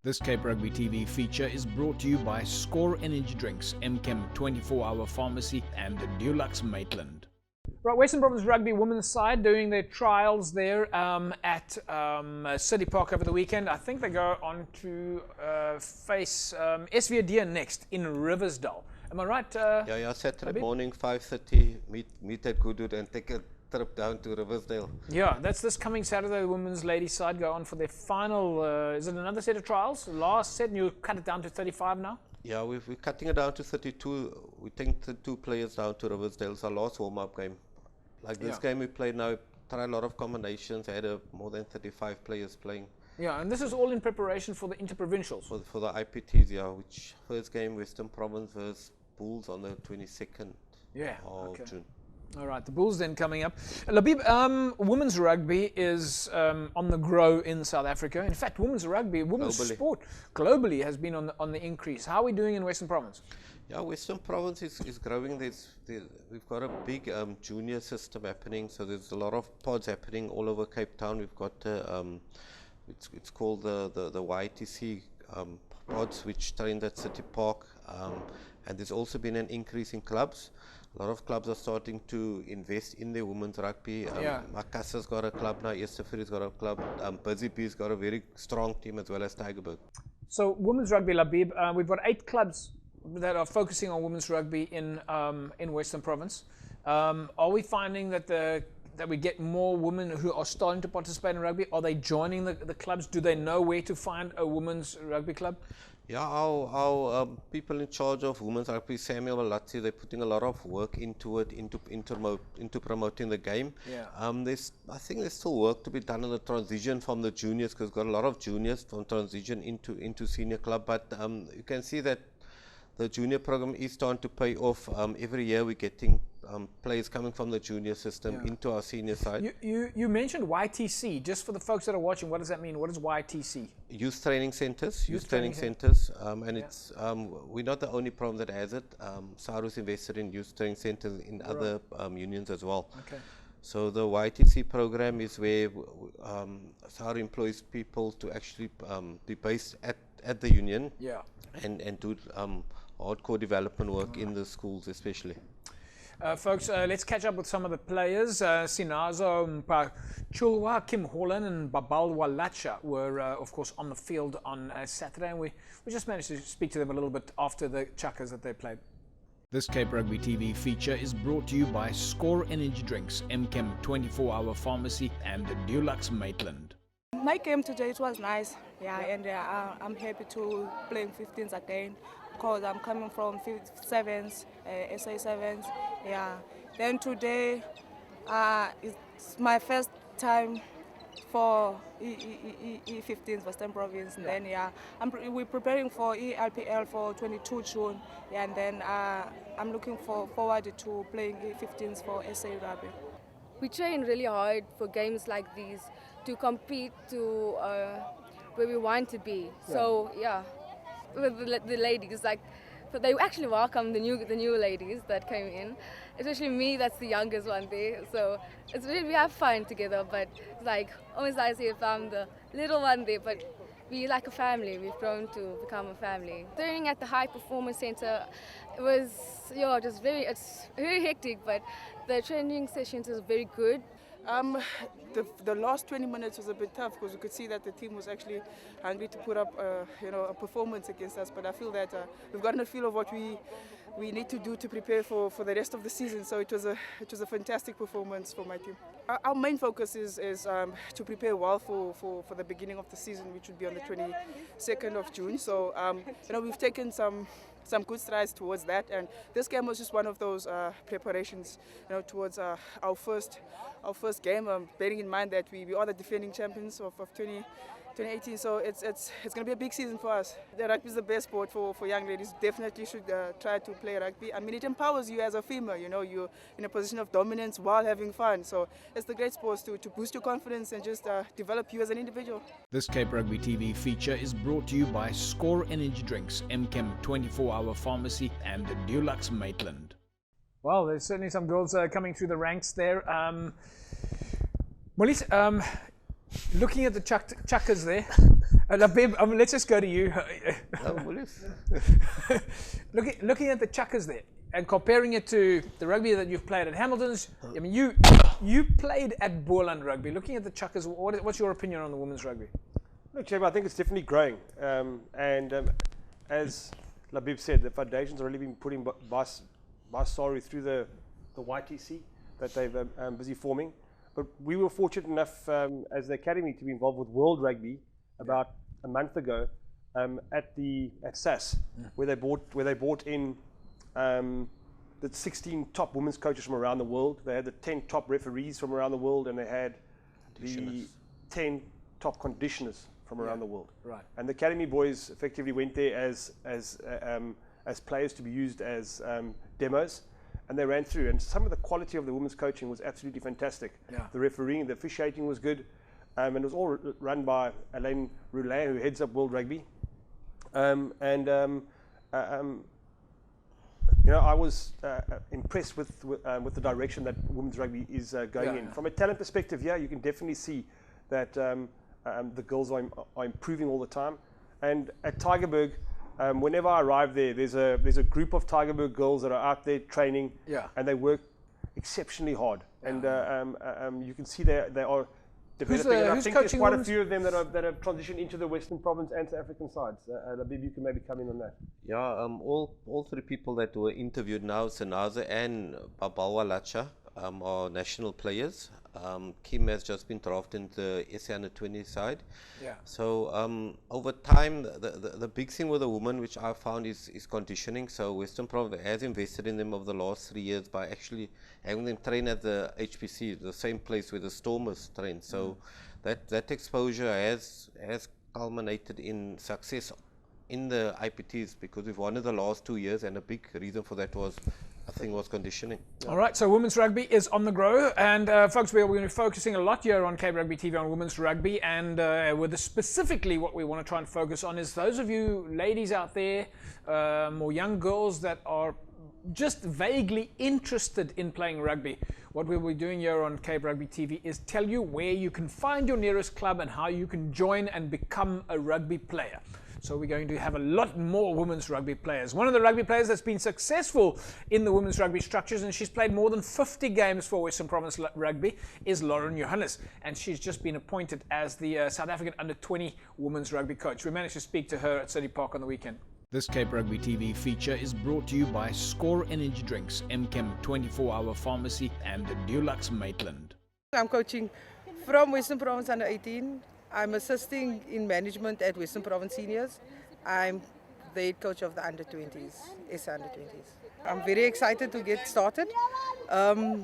Speaker 1: This Cape Rugby TV feature is brought to you by Score Energy Drinks, MChem 24-hour pharmacy and Dulux Maitland. Right, Western Province Rugby women's side doing their trials there at City Park over the weekend. I think they go on to face SVD next in Riversdale. Am I right?
Speaker 2: Yeah, Saturday morning, 5:30, meet at Goodwood and take a trip down to Riversdale.
Speaker 1: Yeah, that's this coming Saturday. The women's ladies side go on for their final, is it another set of trials? Last set, and you cut it down to 35 now?
Speaker 2: Yeah, we're cutting it down to 32. We take the 2 players down to Riversdale. It's our last warm-up game. Like this game we played now, tried a lot of combinations. I had more than 35 players playing.
Speaker 1: Yeah, and this is all in preparation for the interprovincials.
Speaker 2: For the IPTs, yeah, which first game, Western Province versus Bulls on the 22nd of June.
Speaker 1: All right, the Bulls then coming up. Labib, women's rugby is on the grow in South Africa. In fact, women's rugby, women's sport globally has been on the increase. How are we doing in Western Province?
Speaker 2: Yeah, Western Province is growing. We've got a big junior system happening, so there's a lot of pods happening all over Cape Town. We've got it's called the YTC pods, which trained at City Park, and there's also been an increase in clubs. A lot of clubs are starting to invest in their women's rugby. Makassar's got a club now, Eerstefrie's got a club, Busy Bee's got a very strong team as well as Tygerberg.
Speaker 1: So women's rugby, Labib, we've got 8 clubs that are focusing on women's rugby in Western Province. Are we finding that we get more women who are starting to participate in rugby? Are they joining the clubs? Do they know where to find a women's rugby club?
Speaker 2: Yeah, our people in charge of women's rugby, Samuel Malatsi, they're putting a lot of work into it, into promoting the game.
Speaker 1: Yeah.
Speaker 2: I think there's still work to be done in the transition from the juniors, because we've got a lot of juniors from transition into senior club. But you can see that the junior program is starting to pay off. Every year we're getting players coming from the junior system into our senior side.
Speaker 1: You mentioned YTC. Just for the folks that are watching, what does that mean? What is YTC?
Speaker 2: Youth Training Centres. Youth Training Centres. And it's we're not the only program that has it. SARU's invested in youth training centres in other unions as well.
Speaker 1: Okay.
Speaker 2: So the YTC program is where SARU employs people to actually be based at the union and do hardcore development work in the schools especially.
Speaker 1: Folks, let's catch up with some of the players. Sinazo Mpachulwa, Kim Holland and Babal Walacha were, of course, on the field on Saturday, and we just managed to speak to them a little bit after the chukkers that they played. This Cape Rugby TV feature is brought to you by Score Energy Drinks, MChem 24-hour pharmacy and Dulux Maitland.
Speaker 7: My game today, it was nice, and I'm happy to playing 15s again, because I'm coming from 7s, SA 7s, Then today, it's my first time for E15s Western Province. Then we're preparing for ELPL for 22 June, and then I'm looking forward to playing E15s for SA Rugby.
Speaker 8: We train really hard for games like these to compete to where we want to be. So with the ladies, they actually welcome the new ladies that came in, especially me, that's the youngest one there. So it's really, we have fun together, but it's almost like if I'm the little one there, but we're like a family. We've grown to become a family. Training at the High Performance Center, it was it's very hectic, but the training sessions is very good.
Speaker 7: The last 20 minutes was a bit tough, because we could see that the team was actually hungry to put up a performance against us. But I feel that we've gotten a feel of what we need to do to prepare for the rest of the season. So it was a fantastic performance for my team. Our main focus is to prepare well for the beginning of the season, which would be on the 22nd of June. So we've taken some good strides towards that, and this game was just one of those preparations, towards our first game. Bearing in mind that we are the defending champions of 2018, so it's going to be a big season for us. The rugby is the best sport for young ladies. Definitely should try to play rugby. I mean, it empowers you as a female. You're in a position of dominance while having fun. So it's the great sport to boost your confidence and just develop you as an individual.
Speaker 1: This Cape Rugby TV feature is brought to you by Score Energy Drinks, MChem 24-hour pharmacy and Dulux Maitland. Well, there's certainly some girls coming through the ranks there. Molise, looking at the chuckers there, Labib, let's just go to you. Looking at the chuckers there and comparing it to the rugby that you've played at Hamilton's, I mean, you played at Boland Rugby. Looking at the chuckers, what's your opinion on the women's rugby?
Speaker 3: Look, Jeb, I think it's definitely growing. As Labib said, the foundations have really been put in by Sari through the YTC that they've busy forming. But we were fortunate enough as the academy to be involved with World Rugby about a month ago at SAS, where they brought in the 16 top women's coaches from around the world. They had the 10 top referees from around the world, and they had the 10 top conditioners from around the world.
Speaker 1: Right.
Speaker 3: And the academy boys effectively went there as players to be used as demos. And they ran through, and some of the quality of the women's coaching was absolutely fantastic.
Speaker 1: Yeah.
Speaker 3: The refereeing, the officiating was good, and it was all run by Alain Roulin, who heads up World Rugby. You know, I was impressed with the direction that women's rugby is going in. From a talent perspective, you can definitely see that the girls are improving all the time. And at Tygerberg, whenever I arrive there's a group of Tygerberg girls that are out there training, and they work exceptionally hard. And you can see they are developing. And I think there's quite a few of them that have transitioned into the Western Province and South African sides. Labib, you can maybe come in on that.
Speaker 2: Yeah, all three people that were interviewed now, Sanaza and Babawa Lacha, are national players. Kim has just been drafted into the SA Under-20 side.
Speaker 1: Yeah.
Speaker 2: So over time, the big thing with the women, which I found, is conditioning. So Western Province has invested in them over the last 3 years by actually having them train at the HPC, the same place where the Stormers train. So that exposure has culminated in success in the IPTs, because we've won in the last 2 years, and a big reason for that was, I think, was conditioning.
Speaker 1: All right, so women's rugby is on the grow, and folks, we're going to be focusing a lot here on Cape Rugby TV on women's rugby, and with specifically what we want to try and focus on is those of you ladies out there, or young girls that are just vaguely interested in playing rugby. What we'll be doing here on Cape Rugby TV is tell you where you can find your nearest club and how you can join and become a rugby player. So we're going to have a lot more women's rugby players. One of the rugby players that's been successful in the women's rugby structures, and she's played more than 50 games for Western Province Rugby, is Lauren Johannes. And she's just been appointed as the South African Under-20 women's rugby coach. We managed to speak to her at City Park on the weekend. This Cape Rugby TV feature is brought to you by Score Energy Drinks, MChem 24-hour Pharmacy, and Dulux Maitland.
Speaker 9: I'm coaching from Western Province Under-18. I'm assisting in management at Western Province Seniors. I'm the head coach of the Under-20s, SA Under-20s. I'm very excited to get started.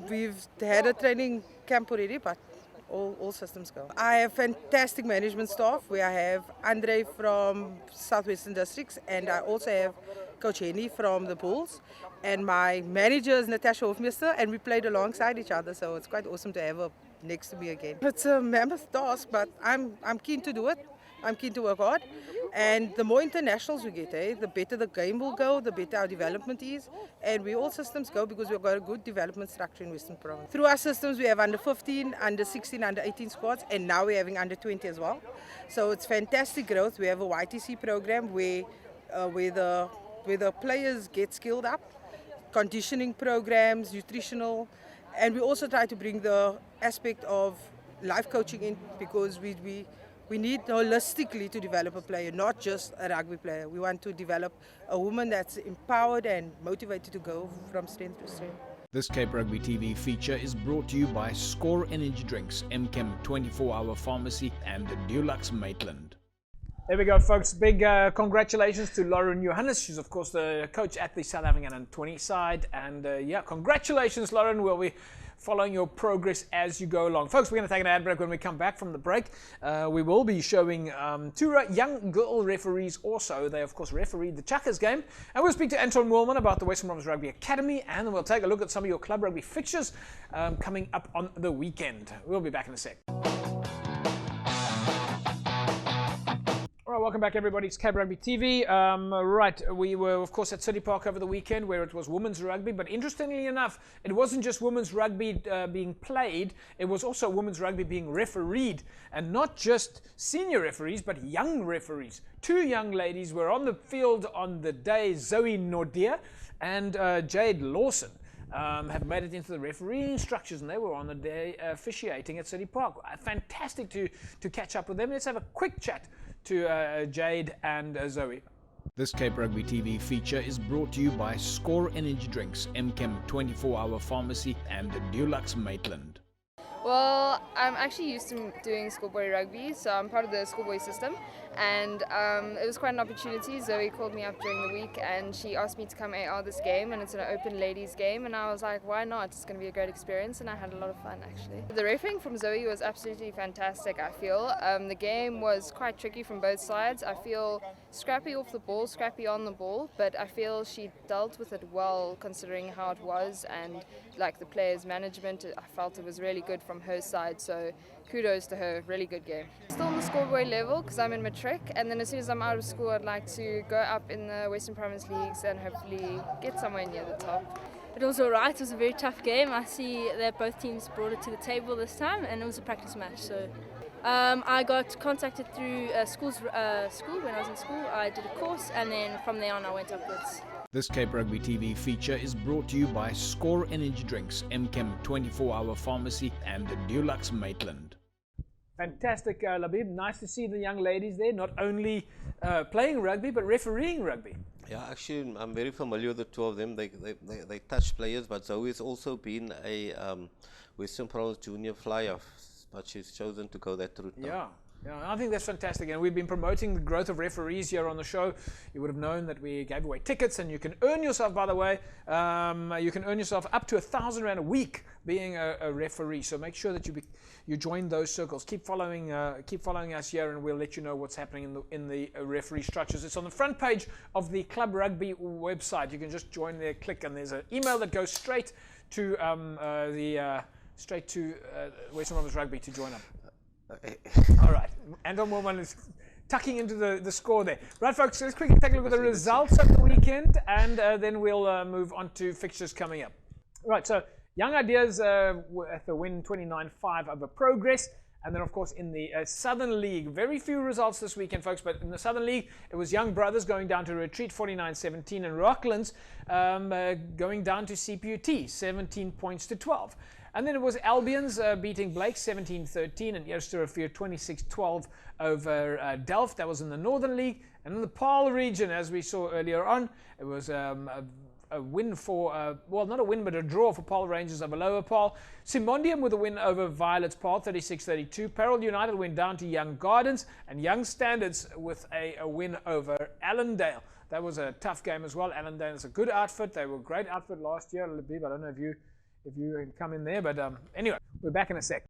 Speaker 9: We've had a training camp already, but all systems go. I have fantastic management staff where I have Andre from Southwestern Districts, and I also have Coach Henny from the Bulls. And my manager is Natasha Hofmeister, and we played alongside each other, so it's quite awesome to have her next to me again. It's a mammoth task, but I'm keen to do it. I'm keen to work hard. And the more internationals we get, the better the game will go, the better our development is. And we all systems go because we've got a good development structure in Western Province. Through our systems, we have under-15, under-16, under-18 squads, and now we're having under-20 as well. So it's fantastic growth. We have a YTC program where the players get skilled up, conditioning programs, nutritional, and we also try to bring the aspect of life coaching in, because we need holistically to develop a player, not just a rugby player. We want to develop a woman that's empowered and motivated to go from strength to strength.
Speaker 1: This Cape Rugby TV feature is brought to you by Score Energy Drinks, MChem 24-hour Pharmacy, and Dulux Maitland. There we go, folks. Big congratulations to Lauren Johannes. She's, of course, the coach at the South African Under-20 side. And congratulations, Lauren. We'll be following your progress as you go along. Folks, we're going to take an ad break. When we come back from the break, we will be showing two young girl referees also. They, of course, refereed the Chuckers game. And we'll speak to Anton Moorman about the Western Province Rugby Academy. And we'll take a look at some of your club rugby fixtures coming up on the weekend. We'll be back in a sec. All right, welcome back, everybody. It's Cape Rugby TV. Right, we were, of course, at City Park over the weekend where it was women's rugby. But interestingly enough, it wasn't just women's rugby being played. It was also women's rugby being refereed. And not just senior referees, but young referees. 2 young ladies were on the field on the day, Zoe Nordia and Jade Lawson. Have made it into the refereeing structures, and they were on the day officiating at City Park. Fantastic to catch up with them. Let's have a quick chat to Jade and Zoe.
Speaker 10: This Cape Rugby TV feature is brought to you by Score Energy Drinks, MChem 24-hour Pharmacy, and Dulux Maitland.
Speaker 8: Well, I'm actually used to doing schoolboy rugby, so I'm part of the schoolboy system, and it was quite an opportunity. Zoe called me up during the week and she asked me to come AR this game, and it's an open ladies game, and I was like, why not? It's going to be a great experience, and I had a lot of fun actually. The refereeing from Zoe was absolutely fantastic, I feel. The game was quite tricky from both sides. I feel scrappy off the ball, scrappy on the ball, but I feel she dealt with it well considering how it was, and like the players' management, I felt it was really good from her side, so kudos to her, really good game. Still on the schoolboy level because I'm in matric, and then as soon as I'm out of school I'd like to go up in the Western Province Leagues and hopefully get somewhere near the top.
Speaker 11: It was alright, it was a very tough game. I see that both teams brought it to the table this time, and it was a practice match. So I got contacted through school when I was in school. I did a course, and then from there on I went upwards.
Speaker 10: This Cape Rugby TV feature is brought to you by Score Energy Drinks, MChem 24-hour Pharmacy, and Dulux Maitland.
Speaker 1: Fantastic, Labib. Nice to see the young ladies there, not only playing rugby, but refereeing rugby.
Speaker 2: Yeah, actually, I'm very familiar with the 2 of them. They touch players, but Zoe's also been a Western Province junior flyer, but she's chosen to go that route now.
Speaker 1: Yeah, I think that's fantastic, and we've been promoting the growth of referees here on the show. You would have known that we gave away tickets, and you can earn yourself, by the way, you can earn yourself up to R1,000 a week being a referee. So make sure that you join those circles. Keep following us here, and we'll let you know what's happening in the referee structures. It's on the front page of the Club Rugby website. You can just join there, click, and there's an email that goes straight to Western Province Rugby to join up. All right, Anton Moorman is tucking into the score there. Right, folks, let's quickly take a look at the results of the weekend, and then we'll move on to fixtures coming up. Right, so Young Ideas were at the win 29-5 over Progress, and then, of course, in the Southern League, very few results this weekend, folks, but in the Southern League, it was Young Brothers going down to Retreat 49-17, and Rocklands going down to CPUT 17 points to 12. And then it was Albions beating Blake 17-13 and Eersterivier 26-12 over Delft. That was in the Northern League. And in the Paarl region, as we saw earlier on, it was a win for, well, not a win, but a draw for Paarl Rangers over Lower Paarl. Simondium with a win over Violets Paarl 36-32. Parel United went down to Young Gardens, and Young Standards with a win over Allendale. That was a tough game as well. Allendale is a good outfit. They were a great outfit last year. I don't know if you can come in there, but anyway, we're back in a sec.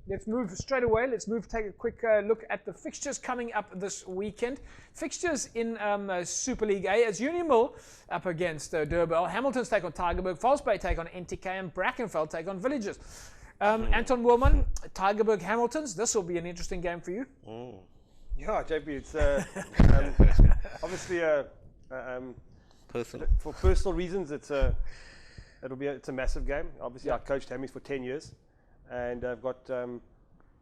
Speaker 1: Let's move straight away. Take a quick look at the fixtures coming up this weekend. Fixtures in Super League A as Unimil up against Durban. Hamilton's take on Tygerberg. Falsbay take on NTK, and Brackenfell take on Villagers. Anton Wilman, Tygerberg Hamiltons. This will be an interesting game for you.
Speaker 3: Yeah, JP, it's obviously for personal reasons, it's a massive game. Obviously, I coached Hammies for 10 years, and I've got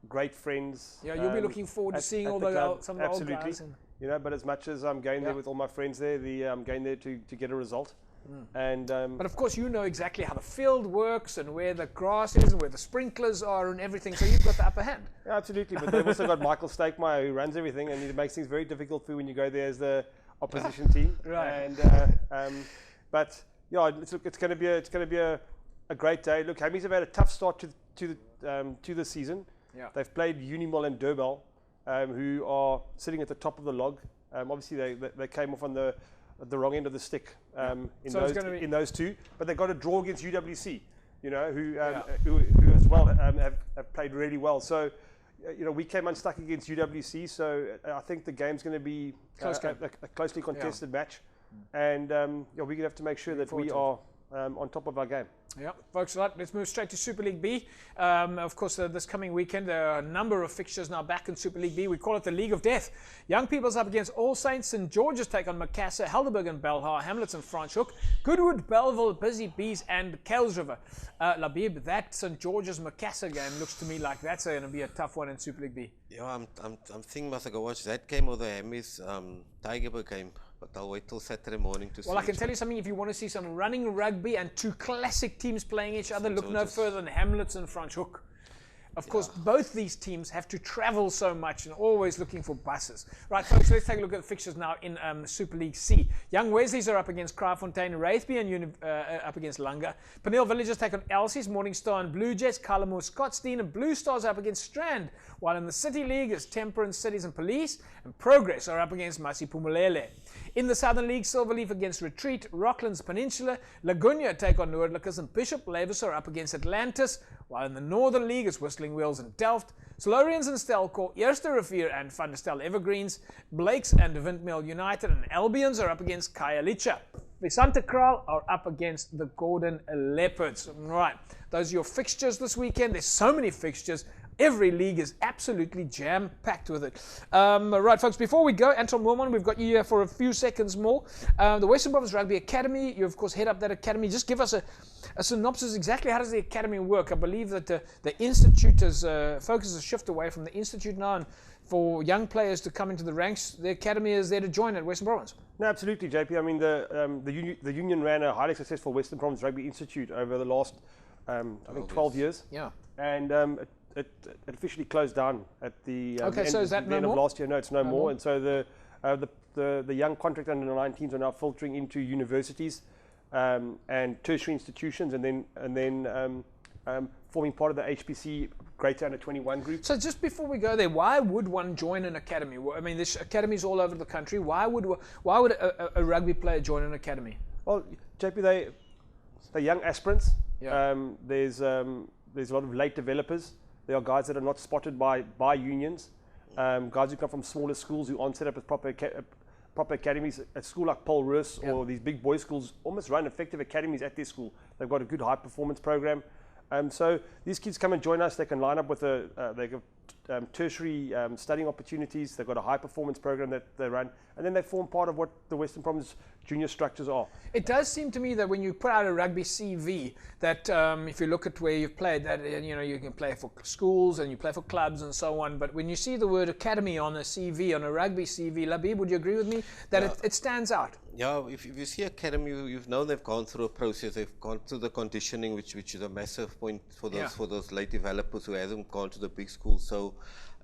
Speaker 3: great friends.
Speaker 1: Yeah, you'll be looking forward to seeing all some of the old guys.
Speaker 3: You know, but as much as I'm going there with all my friends there, I'm going there to get a result. And
Speaker 1: but of course, you know exactly how the field works and where the grass is and where the sprinklers are and everything. So you've got the upper hand.
Speaker 3: Yeah, absolutely. But they've also got Michael Stakemeier, who runs everything, and it makes things very difficult for you when you go there as the opposition team.
Speaker 1: Right.
Speaker 3: And but yeah, it's going to be a great day. Look, Hammies have had a tough start to the season.
Speaker 1: Yeah.
Speaker 3: They've played Unimol and Durbel, who are sitting at the top of the log. Obviously, they came off on the wrong end of the stick in those two, but they got a draw against UWC. You know, who as well have played really well. So. You know, we came unstuck against UWC, so I think the game's going to be a closely contested match, and we're going to have to make sure that we are on top of our game.
Speaker 1: Yeah, folks, right, let's move straight to Super League B. Of course, this coming weekend, there are a number of fixtures now back in Super League B. We call it the League of Death. Young People's up against All Saints, St. George's take on Macassar, Helderberg and Belhar, Hamlets and Franschhoek, Goodwood, Belleville, Busy Bees and Kales River. Labib, that St. George's Macassar game looks to me like that's going to be a tough one in Super League B.
Speaker 2: Yeah, I'm thinking must I go watch that game or the Hammies Tigerberg game. But I'll wait till Saturday morning to see.
Speaker 1: Well, I can tell you something. If you want to see some running rugby and two classic teams playing each other, look no further than Hamlets and Franschhoek. Of course, both these teams have to travel so much and always looking for buses. Right, folks, let's take a look at the fixtures now in Super League C. Young Wesleys are up against Kraaifontein, Wraithby and up against Langa. Pernille Villagers take on Elsie's, Morningstar and Blue Jets, Carlamore, Scottsdene and Blue Stars are up against Strand. While in the City League, it's Temperance Cities and Police, and Progress are up against Masiphumelele. In the Southern League, Silverleaf against Retreat, Rocklands Peninsula, Lagunya take on Noordlikers, and Bishop Lavis are up against Atlantis, while in the Northern League, it's Whistling Wheels and Delft, Solarians and Stelkor, Eerste Rivier and Van der Stel Evergreens, Blakes and Windmill United, and Albions are up against Khayelitsha. Visante Kraal are up against the Gordon Leopards. Right, those are your fixtures this weekend. There's so many fixtures. Every league is absolutely jam-packed with it. Right, folks, before we go, Anton Wilman, we've got you here for a few seconds more. The Western Province Rugby Academy, you, of course, head up that academy. Just give us a synopsis. Exactly how does the academy work? I believe that the Institute has focused a shift away from the Institute now, and for young players to come into the ranks, the academy is there to join at Western Province.
Speaker 3: No, absolutely, JP. I mean, the union ran a highly successful Western Province Rugby Institute over the last, I think, 12 years.
Speaker 1: Yeah.
Speaker 3: And it officially closed down at the
Speaker 1: so is that
Speaker 3: end of last year. No, it's no more. And so the young contract under the 19s are now filtering into universities and tertiary institutions, and then forming part of the HPC Greater Under 21 group.
Speaker 1: So just before we go there, why would one join an academy? I mean, there's academies all over the country. Why would a rugby player join an academy?
Speaker 3: Well, JP, they're young aspirants.
Speaker 1: Yeah.
Speaker 3: There's a lot of late developers. There are guys that are not spotted by unions, guys who come from smaller schools who aren't set up as proper academies. A school like Paul Roos or these big boys schools almost run effective academies at their school. They've got a good high performance program. So these kids come and join us. They can line up with they have tertiary studying opportunities. They've got a high performance program that they run, and then they form part of what the Western Province junior structures are.
Speaker 1: It does seem to me that when you put out a rugby CV, that if you look at where you've played, that you can play for schools and you play for clubs and so on. But when you see the word academy on a CV, on a rugby CV, Labib, would you agree with me that it stands out?
Speaker 2: Yeah, if you see academy, you've known they've gone through a process. They've gone through the conditioning, which is a massive point for those late developers who hasn't gone to the big schools. So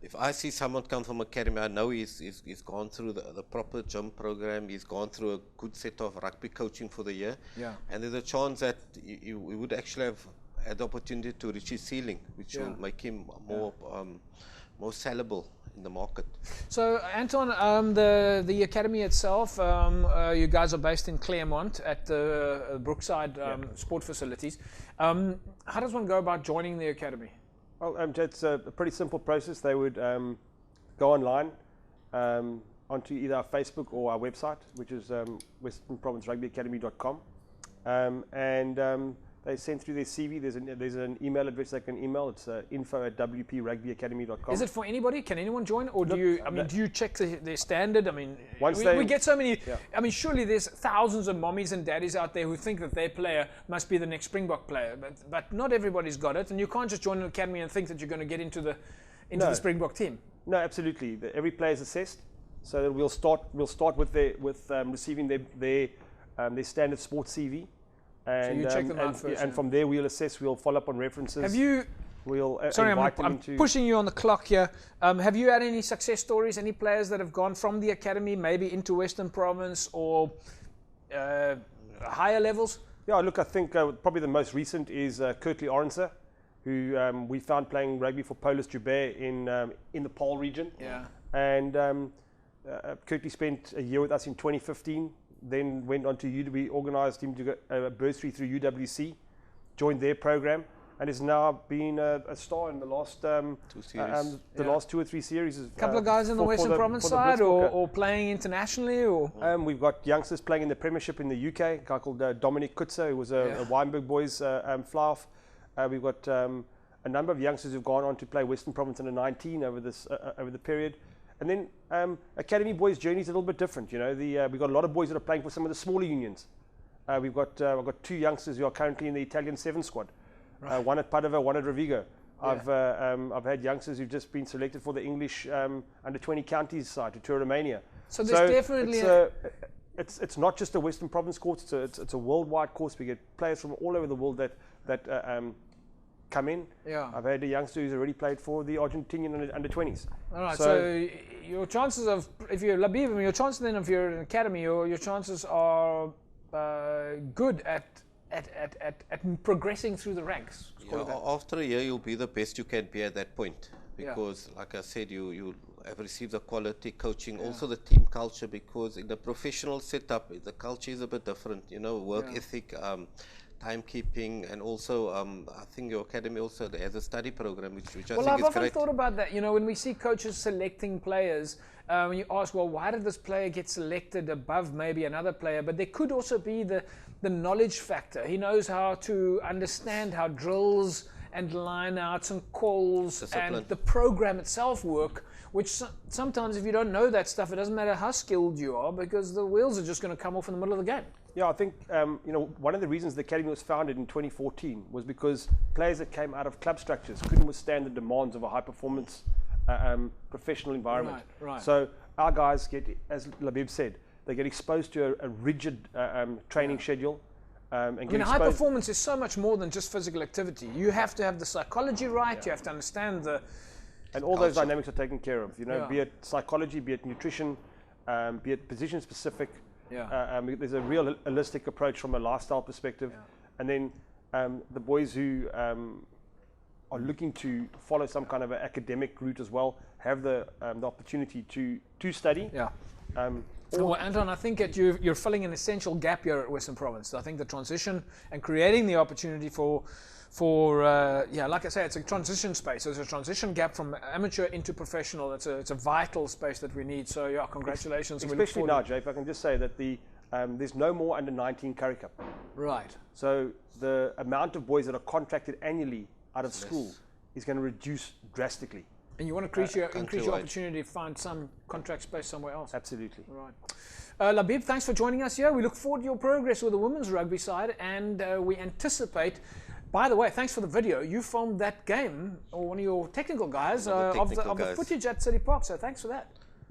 Speaker 2: if I see someone come from academy, I know he's gone through the proper gym program. He's gone through a good set of rugby coaching for the year.
Speaker 1: Yeah.
Speaker 2: And there's a chance that you would actually have had the opportunity to reach his ceiling, which will make him more sellable in the market.
Speaker 1: So Anton, the academy itself, you guys are based in Claremont at the Brookside sport facilities. How does one go about joining the academy?
Speaker 3: Well, it's a pretty simple process. They would go online onto either our Facebook or our website, which is westernprovincerugbyacademy.com, and they send through their CV. There's an email address they can email. It's info@wprugbyacademy.com.
Speaker 1: Is it for anybody? Can anyone join, or do you check their standard? I mean, we get so many.
Speaker 3: Yeah.
Speaker 1: I mean, surely there's thousands of mommies and daddies out there who think that their player must be the next Springbok player, but not everybody's got it, and you can't just join an academy and think that you're going to get into the Springbok team.
Speaker 3: No, absolutely. Every player is assessed, so we'll start with receiving their standard sports CV.
Speaker 1: And, so you check them out first.
Speaker 3: And from there we'll assess, we'll follow up on references.
Speaker 1: Have you...
Speaker 3: Sorry,
Speaker 1: I'm pushing you on the clock here. Have you had any success stories, any players that have gone from the academy maybe into Western Province or higher levels?
Speaker 3: Yeah, look, I think probably the most recent is Kirtley Orenser, who we found playing rugby for Polis Joubert in the Paarl region.
Speaker 1: Yeah.
Speaker 3: And Kirtley spent a year with us in 2015. Then went on to we organised him to get a bursary through UWC, joined their program, and has now been a star in the last last 2 or 3 series.
Speaker 1: A couple of guys in the Western Province side, or playing internationally, or
Speaker 3: we've got youngsters playing in the Premiership in the UK. A guy called Dominic Kutzer, who was a Weinberg Boys fly-off. We've got a number of youngsters who've gone on to play Western Province under 19 over the period. And then academy boys' journey is a little bit different. You know, we've got a lot of boys that are playing for some of the smaller unions. I've got 2 youngsters who are currently in the Italian 7 squad. Right. One at Padova, one at Rovigo. Yeah. I've had youngsters who've just been selected for the English under 20 counties side to tour Romania.
Speaker 1: So there's definitely
Speaker 3: it's not just a Western Province course. It's a worldwide course. We get players from all over the world that come in.
Speaker 1: Yeah.
Speaker 3: I've had a youngster who's already played for the Argentinian under 20s.
Speaker 1: All right. So your chances of, if you're Labib, your chances then if you're an academy, your chances are good at progressing through the ranks.
Speaker 2: Yeah, after a year, you'll be the best you can be at that point, because, like I said, you have received the quality coaching, also the team culture. Because in the professional setup, the culture is a bit different. You know, work ethic, timekeeping, and also I think your academy also has a study program, which I think is great.
Speaker 1: Well, I've often thought about that. You know, when we see coaches selecting players, when you ask, well, why did this player get selected above maybe another player? But there could also be the knowledge factor. He knows how to understand how drills and lineouts and calls and the program itself work, which sometimes if you don't know that stuff, it doesn't matter how skilled you are, because the wheels are just going to come off in the middle of the game.
Speaker 3: Yeah, I think one of the reasons the academy was founded in 2014 was because players that came out of club structures couldn't withstand the demands of a high-performance professional environment.
Speaker 1: Right.
Speaker 3: So our guys get, as Labib said, they get exposed to a rigid training schedule.
Speaker 1: High performance is so much more than just physical activity. You have to have the psychology right. You have to understand the
Speaker 3: and all those dynamics are taken care of. You know, be it psychology, be it nutrition, be it position specific. There's a real holistic approach from a lifestyle perspective, and then the boys who are looking to follow some kind of an academic route as well have the opportunity to study.
Speaker 1: Well, Anton, I think that you're filling an essential gap here at Western Province. I think the transition and creating the opportunity for like I say, it's a transition space. There's a transition gap from amateur into professional. It's a vital space that we need. So congratulations.
Speaker 3: Especially now, Jay, if I can just say that there's no more under 19 Currie Cup.
Speaker 1: Right.
Speaker 3: So the amount of boys that are contracted annually out of school is going to reduce drastically.
Speaker 1: And you want to increase your opportunity to find some contract space somewhere else.
Speaker 3: Absolutely.
Speaker 1: Right. Labib, thanks for joining us here. We look forward to your progress with the women's rugby side, and we anticipate. By the way, thanks for the video. You filmed that game, or one of your technical guys, of the footage at City Park. So thanks for that.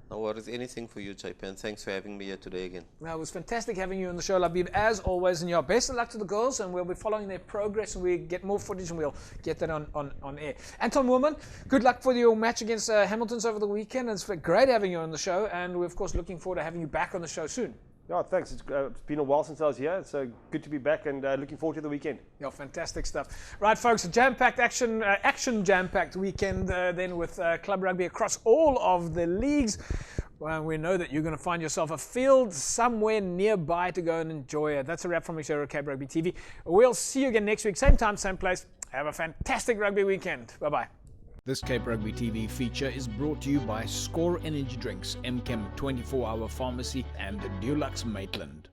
Speaker 2: No worries, anything for you, JP, and thanks for having me here today again.
Speaker 1: Well, it was fantastic having you on the show, Labib, as always, and best of luck to the girls, and we'll be following their progress, and we get more footage, and we'll get that on air. Anton Woolman, good luck for your match against Hamilton's over the weekend. It's great having you on the show, and we're, of course, looking forward to having you back on the show soon.
Speaker 3: Yeah, thanks. It's been a while since I was here. It's good to be back, and looking forward to the weekend.
Speaker 1: Yeah, fantastic stuff. Right, folks, a jam-packed action jam-packed weekend then with club rugby across all of the leagues. Well, we know that you're going to find yourself a field somewhere nearby to go and enjoy it. That's a wrap from Cape Rugby TV. We'll see you again next week, same time, same place. Have a fantastic rugby weekend. Bye-bye.
Speaker 10: This Cape Rugby TV feature is brought to you by Score Energy Drinks, MChem 24-hour pharmacy, and Dulux Maitland.